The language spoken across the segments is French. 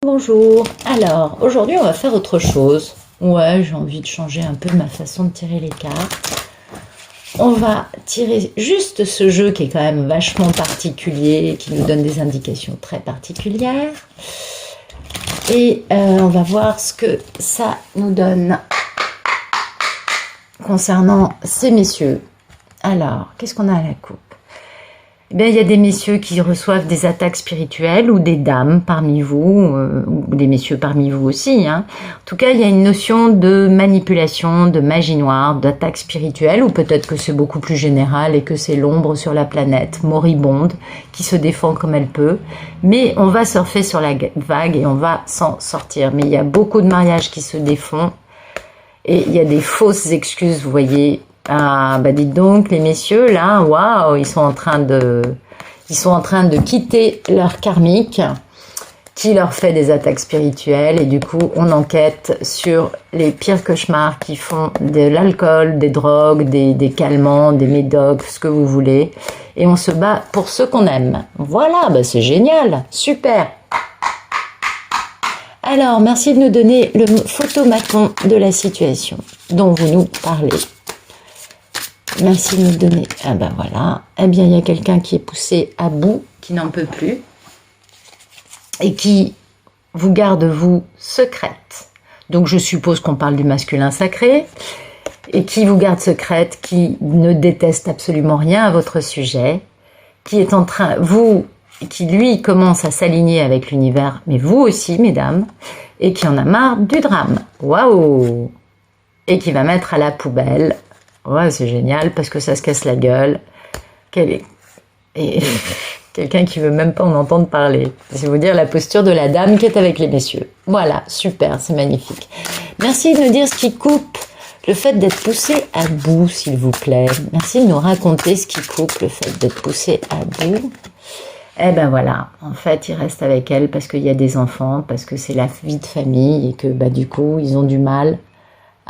Bonjour, alors aujourd'hui on va faire autre chose. Ouais, j'ai envie de changer un peu ma façon de tirer les cartes. On va tirer juste ce jeu qui est quand même vachement particulier, qui nous donne des indications très particulières. Et on va voir ce que ça nous donne concernant ces messieurs. Alors, qu'est-ce qu'on a à la coupe? Eh bien, il y a des messieurs qui reçoivent des attaques spirituelles ou des dames parmi vous, ou des messieurs parmi vous aussi. Hein. En tout cas, il y a une notion de manipulation, de magie noire, d'attaque spirituelle, ou peut-être que c'est beaucoup plus général et que c'est l'ombre sur la planète, moribonde, qui se défend comme elle peut. Mais on va surfer sur la vague et on va s'en sortir. Mais il y a beaucoup de mariages qui se défont et il y a des fausses excuses, vous voyez. Ah, bah dites donc, les messieurs, là, waouh, ils sont en train de quitter leur karmique qui leur fait des attaques spirituelles et du coup, on enquête sur les pires cauchemars qui font de l'alcool, des drogues, des calmants, des médocs, ce que vous voulez. Et on se bat pour ce qu'on aime. Voilà, bah c'est génial, super. Alors, merci de nous donner le photomaton de la situation dont vous nous parlez. Merci de nous donner. Ah ben voilà. Eh bien, il y a quelqu'un qui est poussé à bout, qui n'en peut plus, et qui vous garde, vous, secrète. Donc, je suppose qu'on parle du masculin sacré, et qui vous garde secrète, qui ne déteste absolument rien à votre sujet, qui est en train, qui lui commence à s'aligner avec l'univers, mais vous aussi, mesdames, et qui en a marre du drame. Waouh! Et qui va mettre à la poubelle. Ouais, c'est génial parce que ça se casse la gueule. Et quelqu'un qui veut même pas en entendre parler. C'est vous dire la posture de la dame qui est avec les messieurs. Voilà, super, c'est magnifique. Merci de nous dire ce qui coupe le fait d'être poussé à bout, s'il vous plaît. Merci de nous raconter ce qui coupe le fait d'être poussé à bout. Eh ben voilà, en fait, il reste avec elle parce qu'il y a des enfants, parce que c'est la vie de famille et que bah du coup, ils ont du mal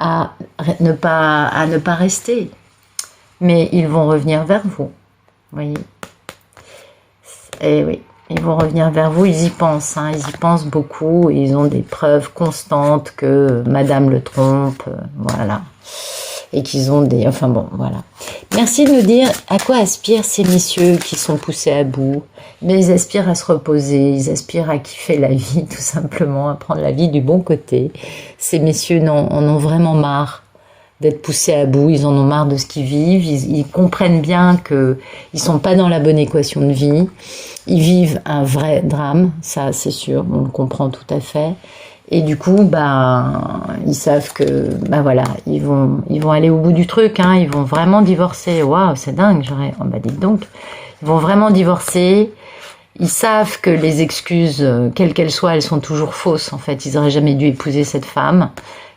à ne pas rester. Mais ils vont revenir vers vous. Voyez. Et oui, ils vont revenir vers vous, ils y pensent. Hein, ils y pensent beaucoup. Et ils ont des preuves constantes que madame le trompe. Voilà. Et qu'ils ont des... Enfin bon, voilà. Merci de nous dire à quoi aspirent ces messieurs qui sont poussés à bout. Mais ils aspirent à se reposer, ils aspirent à kiffer la vie, tout simplement, à prendre la vie du bon côté. Ces messieurs en ont vraiment marre d'être poussés à bout, ils en ont marre de ce qu'ils vivent, ils comprennent bien qu'ils ne sont pas dans la bonne équation de vie, ils vivent un vrai drame, ça c'est sûr, on le comprend tout à fait. Et du coup, bah, ils savent que, bah voilà, ils vont aller au bout du truc, hein, ils vont vraiment divorcer. Waouh, c'est dingue, oh, bah dites donc, ils vont vraiment divorcer. Ils savent que les excuses, quelles qu'elles soient, elles sont toujours fausses. En fait, ils n'auraient jamais dû épouser cette femme.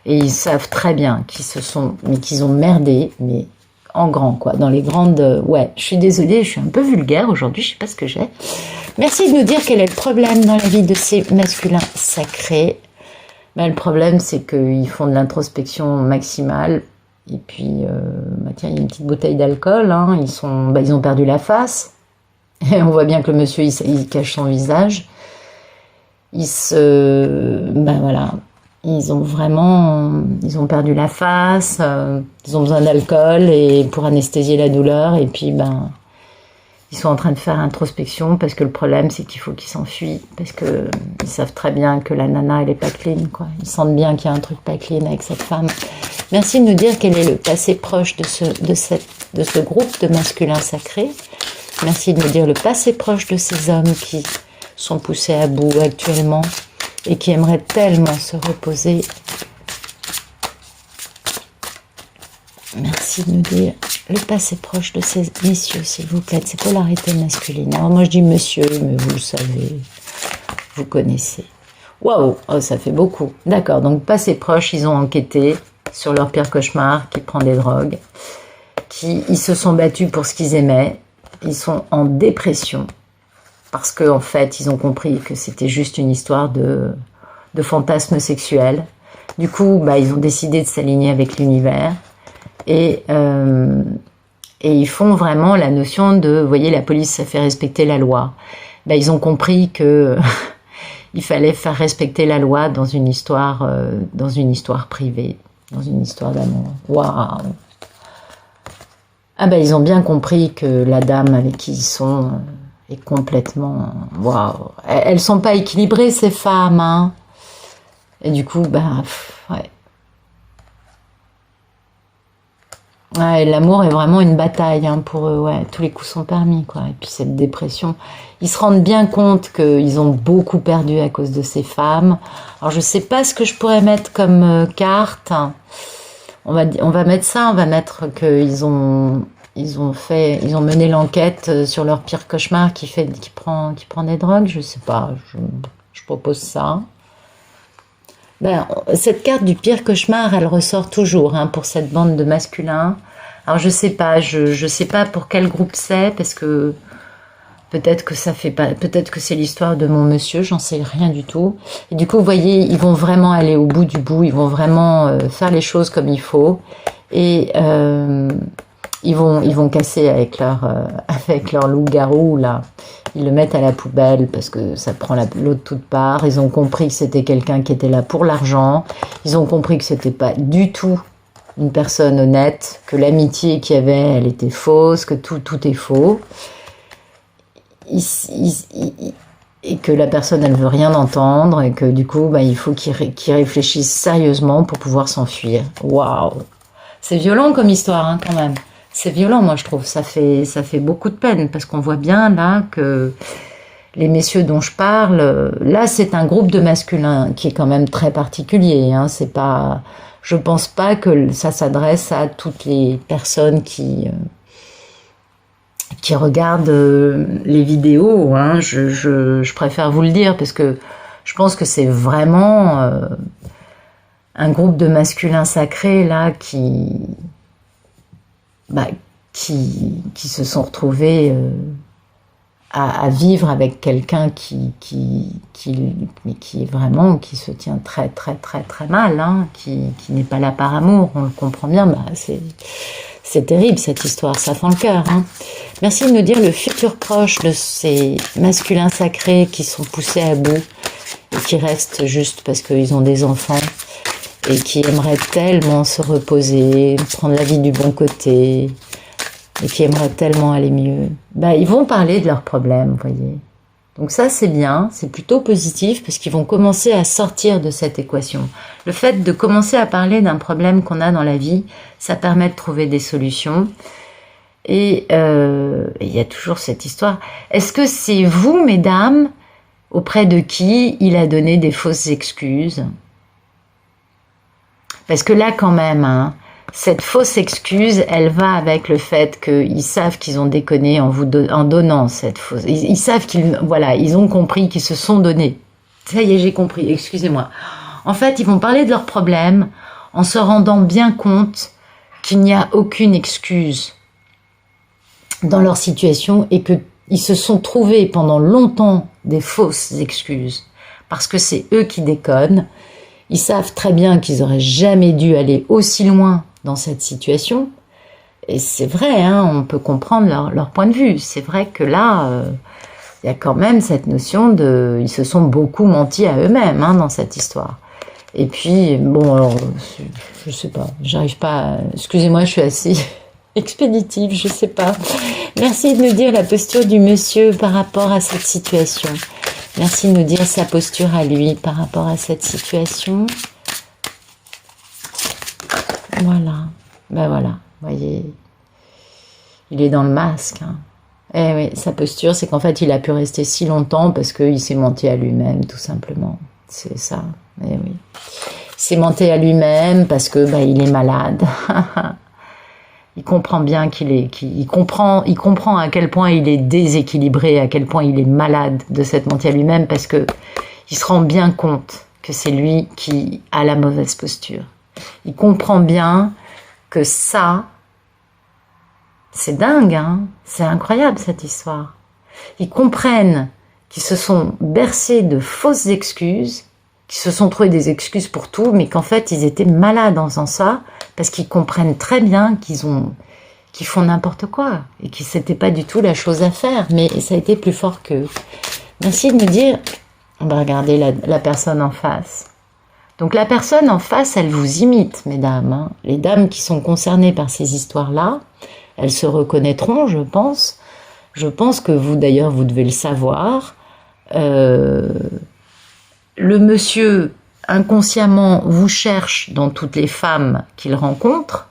Et ils savent très bien qu'ils ont merdé, mais en grand, quoi. Dans les grandes, ouais. Je suis désolée, je suis un peu vulgaire aujourd'hui, je sais pas ce que j'ai. Merci de nous dire quel est le problème dans la vie de ces masculins sacrés. Ben, le problème, c'est qu'ils font de l'introspection maximale. Et puis, bah tiens, il y a une petite bouteille d'alcool. Hein. Ils ont perdu la face. Et on voit bien que le monsieur, il cache son visage. Ben voilà, ils ont perdu la face. Ils ont besoin d'alcool et pour anesthésier la douleur. Et puis, ben, ils sont en train de faire introspection parce que le problème, c'est qu'il faut qu'ils s'enfuient. Parce que ils savent très bien que la nana, elle est pas clean, quoi. Ils sentent bien qu'il y a un truc pas clean avec cette femme. Merci de nous dire quel est le passé proche de ce groupe de masculins sacrés. Merci de nous dire le passé proche de ces hommes qui sont poussés à bout actuellement et qui aimeraient tellement se reposer. Merci de nous dire le passé proche de ces messieurs, s'il vous plaît, de ces polarités masculines. Alors moi je dis monsieur, mais vous le savez, vous connaissez. Waouh, oh, ça fait beaucoup. D'accord, donc passé proche, ils ont enquêté sur leur pire cauchemar, qui prend des drogues, ils se sont battus pour ce qu'ils aimaient, ils sont en dépression, parce qu'en fait, ils ont compris que c'était juste une histoire de fantasme sexuel. Du coup, bah, ils ont décidé de s'aligner avec l'univers, et ils font vraiment la notion de, vous voyez, la police, ça fait respecter la loi. Bah, ils ont compris que il fallait faire respecter la loi dans une histoire privée, dans une histoire d'amour. Waouh! Ah ben ils ont bien compris que la dame avec qui ils sont est complètement... Waouh! Elles sont pas équilibrées ces femmes, hein. Et du coup, ben, ouais. Ouais, l'amour est vraiment une bataille hein, pour eux, ouais, tous les coups sont permis, quoi. Et puis cette dépression, ils se rendent bien compte qu'ils ont beaucoup perdu à cause de ces femmes. Alors je sais pas ce que je pourrais mettre comme carte. On va mettre ça, on va mettre qu'ils ont mené l'enquête sur leur pire cauchemar qui prend des drogues, je sais pas, je propose ça. Ben, cette carte du pire cauchemar, elle ressort toujours hein, pour cette bande de masculins. Alors je sais pas, je sais pas pour quel groupe c'est, parce que peut-être que ça fait pas, peut-être que c'est l'histoire de mon monsieur, j'en sais rien du tout. Et du coup, vous voyez, ils vont vraiment aller au bout du bout, ils vont vraiment faire les choses comme il faut, et ils vont casser avec leur loup-garou là. Ils le mettent à la poubelle parce que ça prend l'eau de toutes parts. Ils ont compris que c'était quelqu'un qui était là pour l'argent. Ils ont compris que c'était pas du tout une personne honnête, que l'amitié qu'il y avait, elle était fausse, que tout est faux. Et que la personne, elle veut rien entendre et que du coup, bah, il faut qu'ils réfléchissent sérieusement pour pouvoir s'enfuir. Waouh! C'est violent comme histoire, hein, quand même. C'est violent, moi, je trouve. Ça fait beaucoup de peine, parce qu'on voit bien, là, que les messieurs dont je parle, là, c'est un groupe de masculins qui est quand même très particulier, hein. C'est pas... Je pense pas que ça s'adresse à toutes les personnes qui regardent les vidéos, hein. Je préfère vous le dire, parce que je pense que c'est vraiment un groupe de masculins sacrés, là, qui se sont retrouvés à vivre avec quelqu'un qui est vraiment, qui se tient très très très très mal, hein, qui n'est pas là par amour, on le comprend bien, bah c'est terrible cette histoire, ça fend le cœur, hein. Merci de nous dire le futur proche de ces masculins sacrés qui sont poussés à bout et qui restent juste parce qu'ils ont des enfants et qui aimeraient tellement se reposer, prendre la vie du bon côté, et qui aimeraient tellement aller mieux. Bah, ils vont parler de leurs problèmes, vous voyez. Donc ça, c'est bien, c'est plutôt positif, parce qu'ils vont commencer à sortir de cette équation. Le fait de commencer à parler d'un problème qu'on a dans la vie, ça permet de trouver des solutions. Et il y a toujours cette histoire. Est-ce que c'est vous, mesdames, auprès de qui il a donné des fausses excuses ? Parce que là, quand même, hein, cette fausse excuse, elle va avec le fait qu'ils savent qu'ils ont déconné en donnant cette fausse... Ils savent ils ont compris qu'ils se sont donnés. Ça y est, j'ai compris, excusez-moi. En fait, ils vont parler de leurs problèmes en se rendant bien compte qu'il n'y a aucune excuse dans leur situation et qu'ils se sont trouvés pendant longtemps des fausses excuses. Parce que c'est eux qui déconnent. Ils savent très bien qu'ils n'auraient jamais dû aller aussi loin dans cette situation. Et c'est vrai, hein, on peut comprendre leur point de vue. C'est vrai que là, il y a quand même cette notion de... Ils se sont beaucoup menti à eux-mêmes hein, dans cette histoire. Et puis, bon, alors, je sais pas, j'arrive pas... Excusez-moi, je suis assez expéditive, je sais pas. Merci de nous dire la posture du monsieur par rapport à cette situation. Merci de nous dire sa posture à lui par rapport à cette situation. Voilà. Ben voilà, vous voyez, il est dans le masque. Hein. Eh oui, sa posture, c'est qu'en fait, il a pu rester si longtemps parce qu'il s'est menti à lui-même, tout simplement. C'est ça, eh oui. Il s'est menti à lui-même parce que il est malade. Il comprend bien il comprend à quel point il est déséquilibré, à quel point il est malade de s'être menti à lui-même, parce que il se rend bien compte que c'est lui qui a la mauvaise posture. Il comprend bien que ça, c'est dingue, hein, c'est incroyable cette histoire. Ils comprennent qu'ils se sont bercés de fausses excuses, qu'ils se sont trouvés des excuses pour tout, mais qu'en fait ils étaient malades en faisant ça, parce qu'ils comprennent très bien qu'ils font n'importe quoi, et que c'était pas du tout la chose à faire, mais ça a été plus fort qu'eux. Merci de me dire On va regarder la personne en face. Donc la personne en face, elle vous imite, mesdames. Hein. Les dames qui sont concernées par ces histoires-là, elles se reconnaîtront, je pense. Je pense que vous, d'ailleurs, vous devez le savoir. Le monsieur, inconsciemment, vous cherche dans toutes les femmes qu'il rencontre.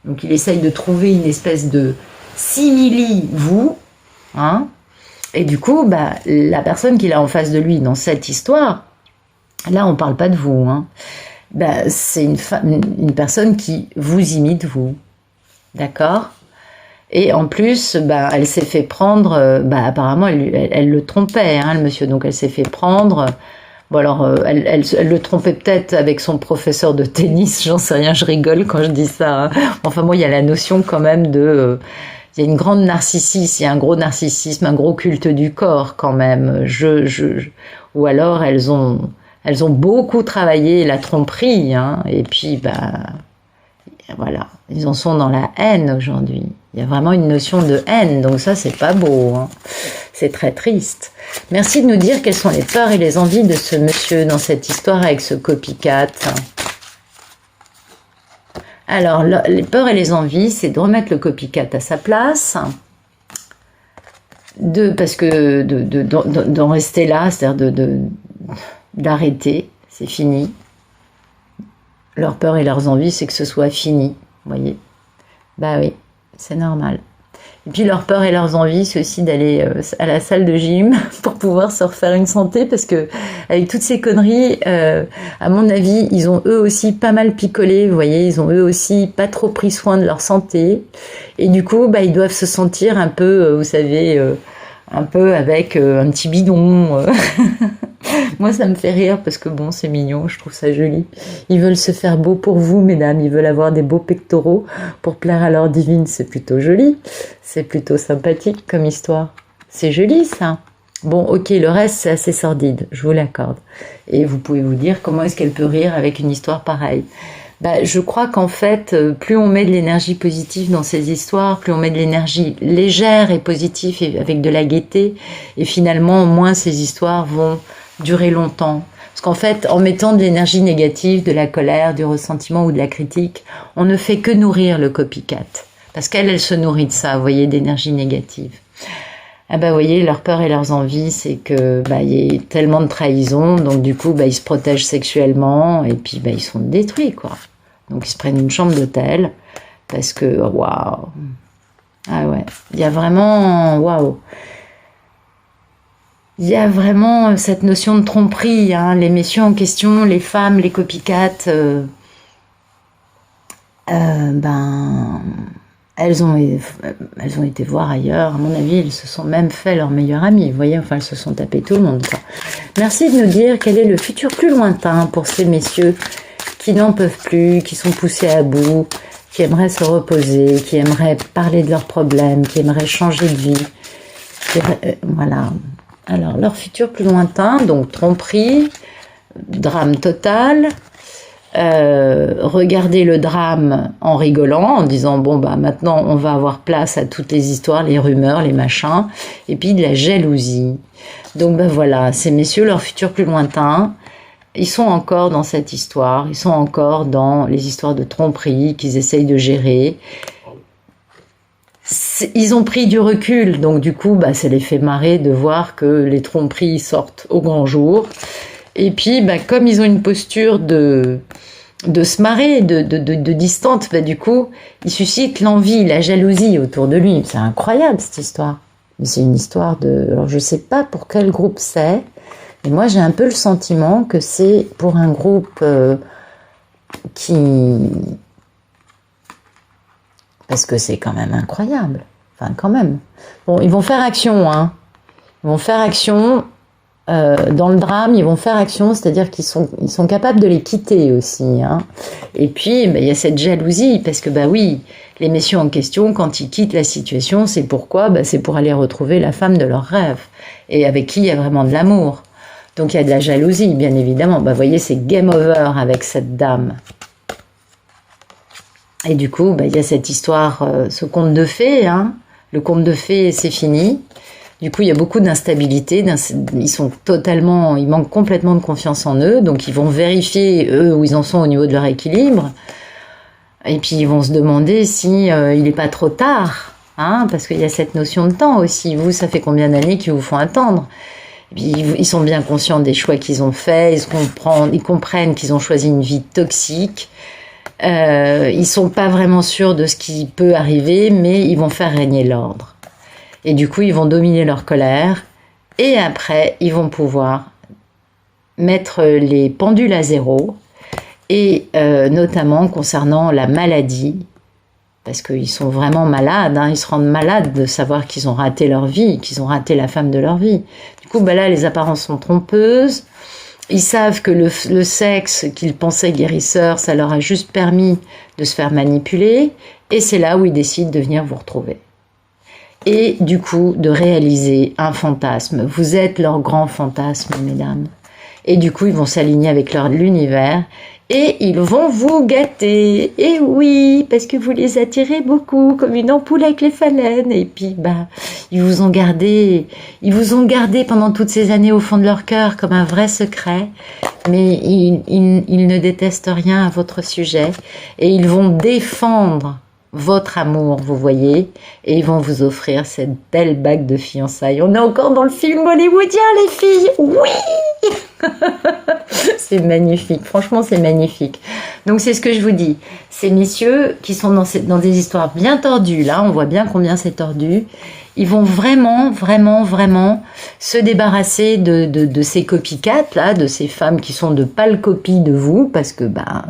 Donc il essaye de trouver une espèce de simili, vous. Hein. Et du coup, bah, la personne qu'il a en face de lui dans cette histoire, là, on ne parle pas de vous. Hein. Bah, c'est une personne qui vous imite, vous. D'accord ? Et en plus, bah, elle s'est fait prendre, bah, apparemment, elle le trompait, hein, le monsieur. Donc, elle s'est fait prendre. Bon, alors, elle le trompait peut-être avec son professeur de tennis. J'en sais rien, je rigole quand je dis ça. Hein. Enfin, moi, il y a la notion quand même de... il y a une grande narcissisme, il y a un gros narcissisme, un gros culte du corps quand même. Ou alors, elles ont beaucoup travaillé la tromperie. Hein, et puis, bah... voilà, ils en sont dans la haine aujourd'hui. Il y a vraiment une notion de haine, donc ça, c'est pas beau. Hein. C'est très triste. Merci de nous dire quelles sont les peurs et les envies de ce monsieur dans cette histoire avec ce copycat. Alors, les peurs et les envies, c'est de remettre le copycat à sa place, parce que d'en rester là, c'est-à-dire d'arrêter, c'est fini. Leurs peurs et leurs envies, c'est que ce soit fini, vous voyez. Bah oui, c'est normal. Et puis leurs peurs et leurs envies, c'est aussi d'aller à la salle de gym pour pouvoir se refaire une santé, parce que avec toutes ces conneries, à mon avis, ils ont eux aussi pas mal picolé, vous voyez, ils ont eux aussi pas trop pris soin de leur santé. Et du coup, bah, ils doivent se sentir un peu, vous savez, un peu avec un petit bidon. Moi, ça me fait rire parce que bon, c'est mignon, je trouve ça joli. Ils veulent se faire beau pour vous, mesdames. Ils veulent avoir des beaux pectoraux pour plaire à leur divine. C'est plutôt joli. C'est plutôt sympathique comme histoire. C'est joli, ça. Bon, ok, le reste, c'est assez sordide, je vous l'accorde. Et vous pouvez vous dire, comment est-ce qu'elle peut rire avec une histoire pareille ? Bah, je crois qu'en fait, plus on met de l'énergie positive dans ces histoires, plus on met de l'énergie légère et positive et avec de la gaieté, et finalement, moins ces histoires vont durer longtemps. Parce qu'en fait, en mettant de l'énergie négative, de la colère, du ressentiment ou de la critique, on ne fait que nourrir le copycat. Parce qu'elle se nourrit de ça, vous voyez, d'énergie négative. Ah bah, vous voyez, leurs peurs et leurs envies, c'est que bah, y ait tellement de trahison, donc du coup, bah, ils se protègent sexuellement, et puis bah, ils sont détruits, quoi. Donc ils se prennent une chambre d'hôtel, parce que, waouh. Ah ouais, il y a vraiment, waouh. Il y a vraiment cette notion de tromperie, hein, les messieurs en question, les femmes, les copycats, ben, elles ont été voir ailleurs. À mon avis, elles se sont même fait leur meilleure amie. Vous voyez, enfin, elles se sont tapé tout le monde, quoi. Merci de nous dire quel est le futur plus lointain pour ces messieurs qui n'en peuvent plus, qui sont poussés à bout, qui aimeraient se reposer, qui aimeraient parler de leurs problèmes, qui aimeraient changer de vie. Voilà. Alors, leur futur plus lointain, donc tromperie, drame total, regarder le drame en rigolant, en disant, bon, bah maintenant, on va avoir place à toutes les histoires, les rumeurs, les machins, et puis de la jalousie. Donc, ben voilà, ces messieurs, leur futur plus lointain, ils sont encore dans cette histoire, ils sont encore dans les histoires de tromperie qu'ils essayent de gérer. Ils ont pris du recul, donc du coup, bah, c'est l'effet marée de voir que les tromperies sortent au grand jour. Et puis, bah, comme ils ont une posture de se marrer, de distante, bah, du coup, ils suscitent l'envie, la jalousie autour de lui. C'est incroyable, cette histoire. Mais c'est une histoire de... Alors, je sais pas pour quel groupe c'est, mais moi, j'ai un peu le sentiment que c'est pour un groupe qui... Parce que c'est quand même incroyable. Enfin, quand même. Bon, ils vont faire action, hein. Ils vont faire action dans le drame, ils vont faire action, c'est-à-dire qu'ils sont capables de les quitter aussi, hein. Et puis, bah, il y a cette jalousie, parce que, bah oui, les messieurs en question, quand ils quittent la situation, c'est pourquoi ? Bah, c'est pour aller retrouver la femme de leurs rêves, et avec qui il y a vraiment de l'amour. Donc, il y a de la jalousie, bien évidemment. Bah, vous voyez, c'est game over avec cette dame. Et du coup, bah, il y a cette histoire, ce conte de fées, hein. Le conte de fées, c'est fini. Du coup, il y a beaucoup d'instabilité, ils manquent complètement de confiance en eux, donc ils vont vérifier, eux, où ils en sont au niveau de leur équilibre, et puis ils vont se demander si il n'est pas trop tard, hein, parce qu'il y a cette notion de temps aussi. Vous, ça fait combien d'années qu'ils vous font attendre? Et puis, ils sont bien conscients des choix qu'ils ont faits, ils comprennent qu'ils ont choisi une vie toxique, ils sont pas vraiment sûrs de ce qui peut arriver, mais ils vont faire régner l'ordre. Et du coup, ils vont dominer leur colère. Et après, ils vont pouvoir mettre les pendules à zéro. Et notamment concernant la maladie. Parce qu'ils sont vraiment malades. Hein, ils se rendent malades de savoir qu'ils ont raté leur vie, qu'ils ont raté la femme de leur vie. Du coup, là, les apparences sont trompeuses. Ils savent que le sexe qu'ils pensaient guérisseur, ça leur a juste permis de se faire manipuler. Et c'est là où ils décident de venir vous retrouver. Et du coup, de réaliser un fantasme. Vous êtes leur grand fantasme, mesdames. Et du coup, ils vont s'aligner avec l'univers et ils vont vous gâter. Et oui, parce que vous les attirez beaucoup, comme une ampoule avec les phalènes. Et puis, ils vous ont gardé pendant toutes ces années au fond de leur cœur comme un vrai secret. Mais ils ne détestent rien à votre sujet et ils vont défendre votre amour, vous voyez, et ils vont vous offrir cette belle bague de fiançailles. On est encore dans le film hollywoodien, les filles. Oui. C'est magnifique, franchement c'est magnifique. Donc c'est ce que je vous dis, ces messieurs qui sont dans des histoires bien tordues, là on voit bien combien c'est tordu, ils vont vraiment se débarrasser de ces copycats là, de ces femmes qui sont de pâles copies de vous, parce que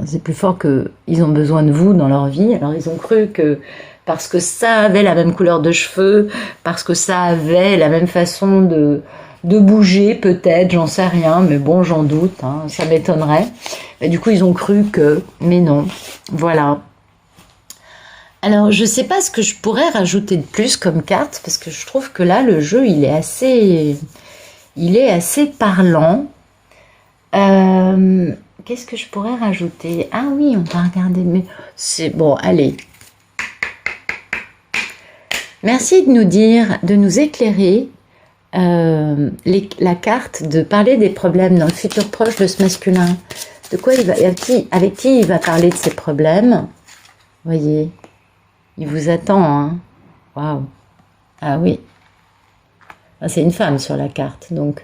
c'est plus fort que ils ont besoin de vous dans leur vie. Alors ils ont cru que parce que ça avait la même couleur de cheveux, parce que ça avait la même façon de bouger peut-être, j'en sais rien, mais bon, j'en doute, hein, ça m'étonnerait. Et du coup, ils ont cru que, mais non, voilà. Alors, je sais pas ce que je pourrais rajouter de plus comme carte, parce que je trouve que là, le jeu, il est assez parlant. Qu'est-ce que je pourrais rajouter? Ah oui, on va regarder, mais c'est bon, allez. Merci de nous dire, de nous éclairer la carte, de parler des problèmes dans le futur proche de ce masculin. De quoi avec qui il va parler de ses problèmes? Voyez, il vous attend, hein. Waouh. Ah oui. C'est une femme sur la carte, donc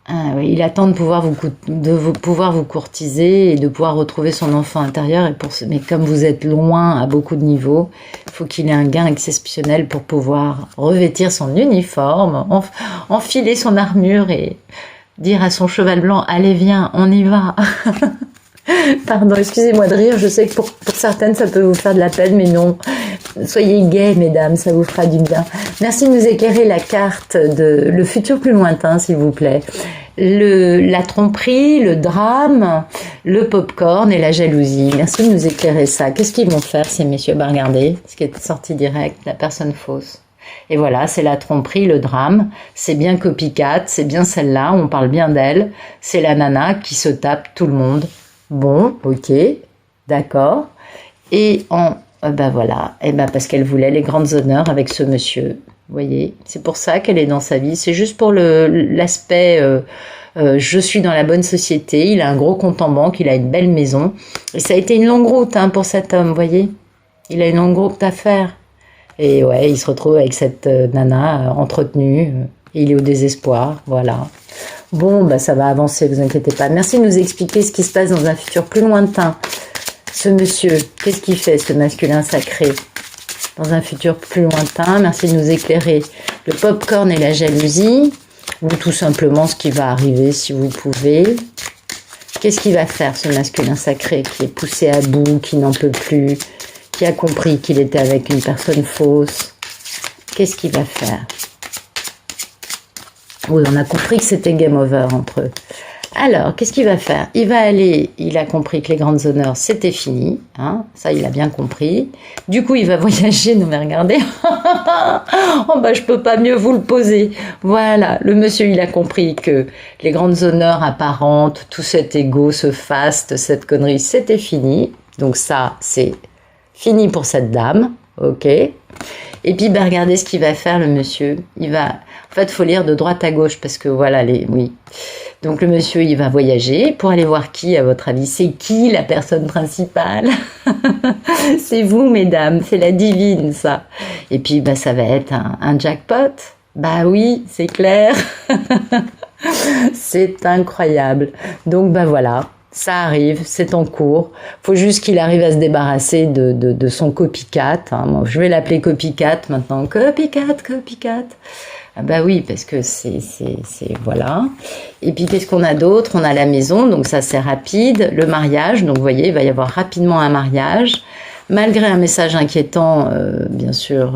ah oui, il attend de pouvoir vous courtiser et de pouvoir retrouver son enfant intérieur. Mais comme vous êtes loin à beaucoup de niveaux, il faut qu'il ait un gain exceptionnel pour pouvoir revêtir son uniforme, enfiler son armure et dire à son cheval blanc, allez viens, on y va. Pardon, excusez-moi de rire, je sais que pour certaines ça peut vous faire de la peine, mais non. Soyez gaies, mesdames, ça vous fera du bien. Merci de nous éclairer la carte de le futur plus lointain, s'il vous plaît. La tromperie, le drame, le popcorn et la jalousie. Merci de nous éclairer ça. Qu'est-ce qu'ils vont faire, ces messieurs? Regardez, ce qui est sorti direct, la personne fausse. Et voilà, c'est la tromperie, le drame. C'est bien copycat, c'est bien celle-là, on parle bien d'elle. C'est la nana qui se tape tout le monde. Bon, ok, d'accord. Et voilà, parce qu'elle voulait les grandes honneurs avec ce monsieur. Vous voyez, c'est pour ça qu'elle est dans sa vie. C'est juste pour l'aspect je suis dans la bonne société. Il a un gros compte en banque, il a une belle maison. Et ça a été une longue route pour cet homme, vous voyez. Il a une longue route à faire. Et ouais, il se retrouve avec cette nana entretenue. Et il est au désespoir, voilà. Bon, ça va avancer, vous inquiétez pas. Merci de nous expliquer ce qui se passe dans un futur plus lointain. Ce monsieur, qu'est-ce qu'il fait, ce masculin sacré, dans un futur plus lointain? Merci de nous éclairer le popcorn et la jalousie, ou tout simplement ce qui va arriver, si vous pouvez. Qu'est-ce qu'il va faire, ce masculin sacré, qui est poussé à bout, qui n'en peut plus, qui a compris qu'il était avec une personne fausse? Qu'est-ce qu'il va faire? Oui, on a compris que c'était game over entre eux. Alors, qu'est-ce qu'il va faire? Il va aller, il a compris que les grandes honneurs, c'était fini. Hein, ça, il a bien compris. Du coup, il va voyager. Non, mais regardez. Je peux pas mieux vous le poser. Voilà, le monsieur, il a compris que les grandes honneurs apparentes, tout cet ego, ce faste, cette connerie, c'était fini. Donc ça, c'est fini pour cette dame. Ok. Et puis, bah, regardez ce qu'il va faire, le monsieur. Il va... En fait, il faut lire de droite à gauche, parce que voilà, oui. Donc, le monsieur, il va voyager pour aller voir qui, à votre avis? C'est qui la personne principale? C'est vous, mesdames. C'est la divine, ça. Et puis, bah, ça va être un jackpot. Bah oui, c'est clair. C'est incroyable. Donc, bah voilà. Ça arrive, c'est en cours. Faut juste qu'il arrive à se débarrasser de son copycat. Hein. Moi, je vais l'appeler copycat maintenant. Copycat. Ah bah oui, parce que c'est voilà. Et puis qu'est-ce qu'on a d'autre? On a la maison, donc ça c'est rapide. Le mariage, donc vous voyez, il va y avoir rapidement un mariage. Malgré un message inquiétant, bien sûr,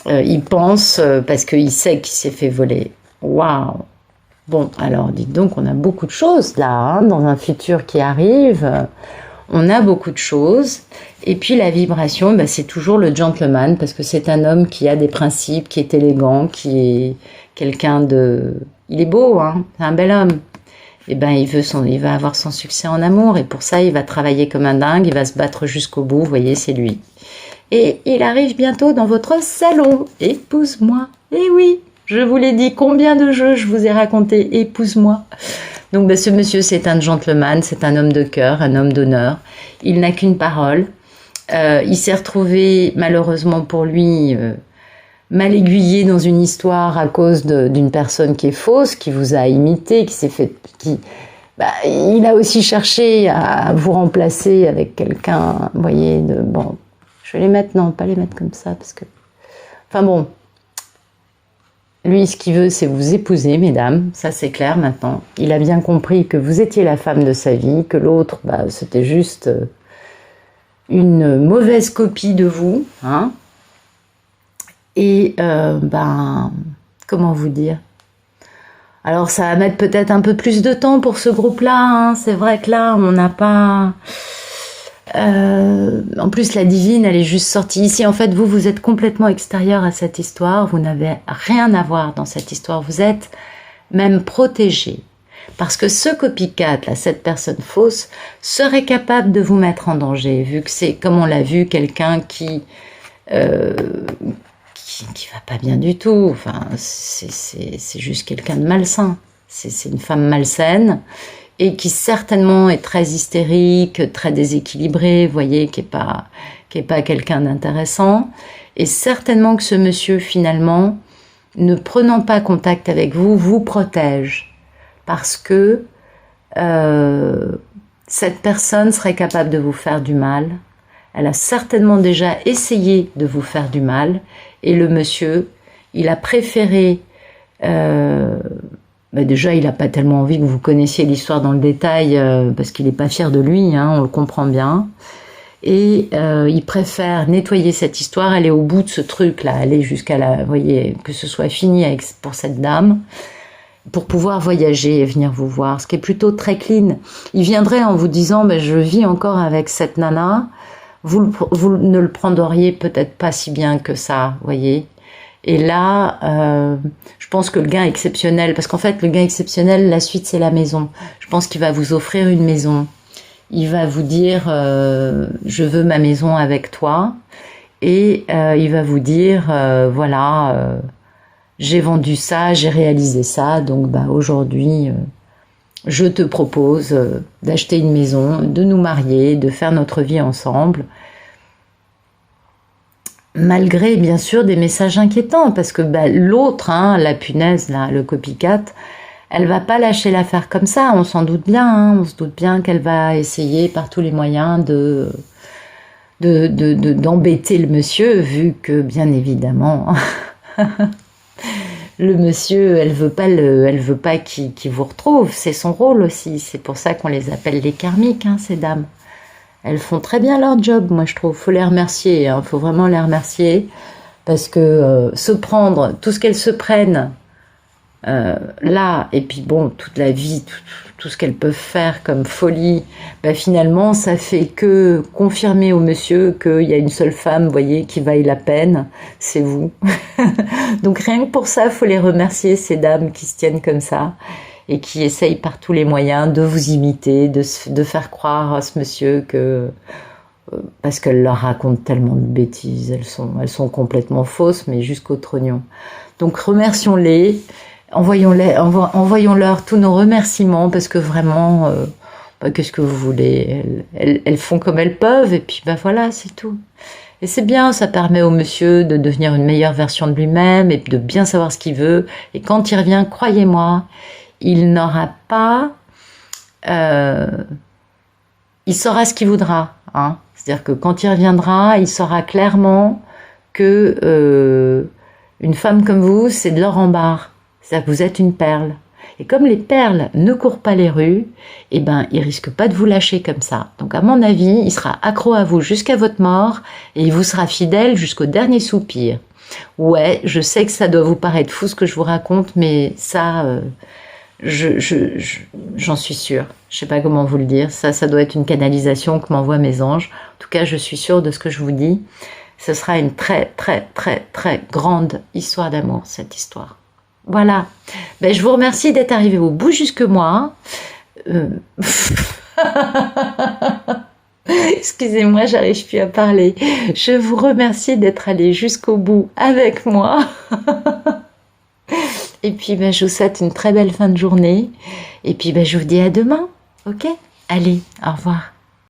il pense parce qu'il sait qu'il s'est fait voler. Waouh! Bon, alors dites donc, on a beaucoup de choses là, hein, dans un futur qui arrive. On a beaucoup de choses. Et puis la vibration, bah, c'est toujours le gentleman, parce que c'est un homme qui a des principes, qui est élégant, qui est quelqu'un de... Il est beau, hein, c'est un bel homme. Et ben il va avoir son succès en amour, et pour ça, il va travailler comme un dingue, il va se battre jusqu'au bout, vous voyez, c'est lui. Et il arrive bientôt dans votre salon. Épouse-moi. Eh oui! Je vous l'ai dit, combien de jeux je vous ai raconté, épouse-moi. Donc ce monsieur, c'est un gentleman, c'est un homme de cœur, un homme d'honneur. Il n'a qu'une parole. Il s'est retrouvé, malheureusement pour lui, mal aiguillé dans une histoire à cause d'une personne qui est fausse, qui vous a imité, qui s'est fait... il a aussi cherché à vous remplacer avec quelqu'un, vous voyez, bon, je vais les mettre, non, pas les mettre comme ça, parce que... Enfin bon... Lui, ce qu'il veut, c'est vous épouser, mesdames. Ça, c'est clair maintenant. Il a bien compris que vous étiez la femme de sa vie, que l'autre, c'était juste une mauvaise copie de vous. Hein. Et, comment vous dire? Alors, ça va mettre peut-être un peu plus de temps pour ce groupe-là. Hein. C'est vrai que là, on n'a pas... en plus, la divine, elle est juste sortie ici. En fait, vous êtes complètement extérieur à cette histoire. Vous n'avez rien à voir dans cette histoire. Vous êtes même protégé. Parce que ce copycat, là, cette personne fausse, serait capable de vous mettre en danger, vu que c'est, comme on l'a vu, quelqu'un qui va pas bien du tout. Enfin, c'est juste quelqu'un de malsain. C'est une femme malsaine. Et qui certainement est très hystérique, très déséquilibré, vous voyez, qui est pas quelqu'un d'intéressant. Et certainement que ce monsieur, finalement, ne prenant pas contact avec vous, vous protège. Parce que cette personne serait capable de vous faire du mal. Elle a certainement déjà essayé de vous faire du mal. Et le monsieur, il a préféré... déjà, il n'a pas tellement envie que vous connaissiez l'histoire dans le détail parce qu'il n'est pas fier de lui, hein, on le comprend bien. Et il préfère nettoyer cette histoire, aller au bout de ce truc-là, aller jusqu'à la... Vous voyez, que ce soit fini pour cette dame, pour pouvoir voyager et venir vous voir, ce qui est plutôt très clean. Il viendrait en vous disant, je vis encore avec cette nana, vous ne le prendriez peut-être pas si bien que ça, vous voyez. Et là, je pense que le gain exceptionnel, parce qu'en fait, le gain exceptionnel, la suite, c'est la maison. Je pense qu'il va vous offrir une maison. Il va vous dire, je veux ma maison avec toi. Et il va vous dire, voilà, j'ai vendu ça, j'ai réalisé ça. Donc, aujourd'hui, je te propose d'acheter une maison, de nous marier, de faire notre vie ensemble. Malgré, bien sûr, des messages inquiétants, parce que l'autre, hein, la punaise, là, le copycat, elle va pas lâcher l'affaire comme ça, on s'en doute bien, hein, on se doute bien qu'elle va essayer par tous les moyens d'embêter le monsieur, vu que, bien évidemment, le monsieur, elle veut pas qu'il vous retrouve, c'est son rôle aussi, c'est pour ça qu'on les appelle les karmiques, hein, ces dames. Elles font très bien leur job, moi je trouve. Faut les remercier, hein. Faut vraiment les remercier parce que se prendre tout ce qu'elles se prennent là, et puis bon, toute la vie, tout ce qu'elles peuvent faire comme folie, finalement, ça fait que confirmer au monsieur qu'il y a une seule femme, vous voyez, qui vaille la peine, c'est vous. Donc rien que pour ça, faut les remercier, ces dames qui se tiennent comme ça. Et qui essaye par tous les moyens de vous imiter, de faire croire à ce monsieur que parce qu'elle leur raconte tellement de bêtises, elles sont complètement fausses, mais jusqu'au trognon. Donc remercions-les, envoyons-leur tous nos remerciements, parce que vraiment, qu'est-ce que vous voulez, elles font comme elles peuvent, et puis voilà, c'est tout. Et c'est bien, ça permet au monsieur de devenir une meilleure version de lui-même, et de bien savoir ce qu'il veut, et quand il revient, croyez-moi, il n'aura pas... il saura ce qu'il voudra, hein. C'est-à-dire que quand il reviendra, il saura clairement que une femme comme vous, c'est de l'or en barre. C'est-à-dire que vous êtes une perle. Et comme les perles ne courent pas les rues, eh ben, il risque pas de vous lâcher comme ça. Donc, à mon avis, il sera accro à vous jusqu'à votre mort et il vous sera fidèle jusqu'au dernier soupir. Ouais, je sais que ça doit vous paraître fou ce que je vous raconte, mais ça, j'en suis sûre. Je sais pas comment vous le dire. Ça doit être une canalisation que m'envoient mes anges. En tout cas, je suis sûre de ce que je vous dis. Ce sera une très, très, très, très grande histoire d'amour, cette histoire. Voilà. Ben, je vous remercie d'être arrivé au bout jusque moi. Excusez-moi, j'arrive plus à parler. Je vous remercie d'être allé jusqu'au bout avec moi. Et puis, ben, je vous souhaite une très belle fin de journée. Et puis, ben, je vous dis à demain. Ok? Allez, au revoir.